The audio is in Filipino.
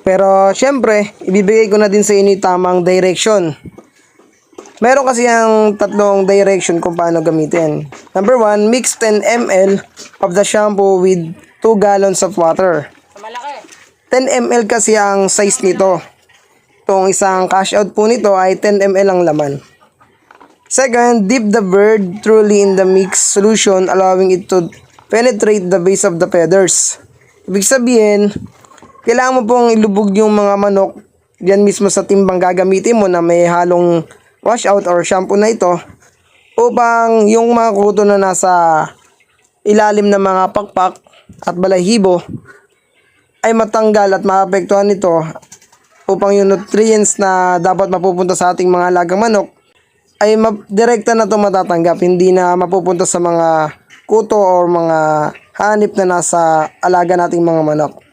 Pero syempre, ibibigay ko na din sa inyo yung tamang direction. Meron kasi ang tatlong direction kung paano gamitin. Number 1, mix 10 ml of the shampoo with 2 gallons of water. 10 ml kasi ang size nito. Itong isang cash out po nito ay 10 ml ang laman. Second, dip the bird thoroughly in the mixed solution, allowing it to penetrate the base of the feathers. Ibig sabihin, kailangan mo pong ilubog yung mga manok diyan mismo sa timbang gagamitin mo na may halong wash out or shampoo na ito, upang yung mga kuto na nasa ilalim ng mga pakpak at balahibo ay matanggal at maapektuhan nito, upang yung nutrients na dapat mapupunta sa ating mga alagang manok ay direkta na ito matatanggap, hindi na mapupunta sa mga kuto or mga hanip na nasa alaga nating mga manok.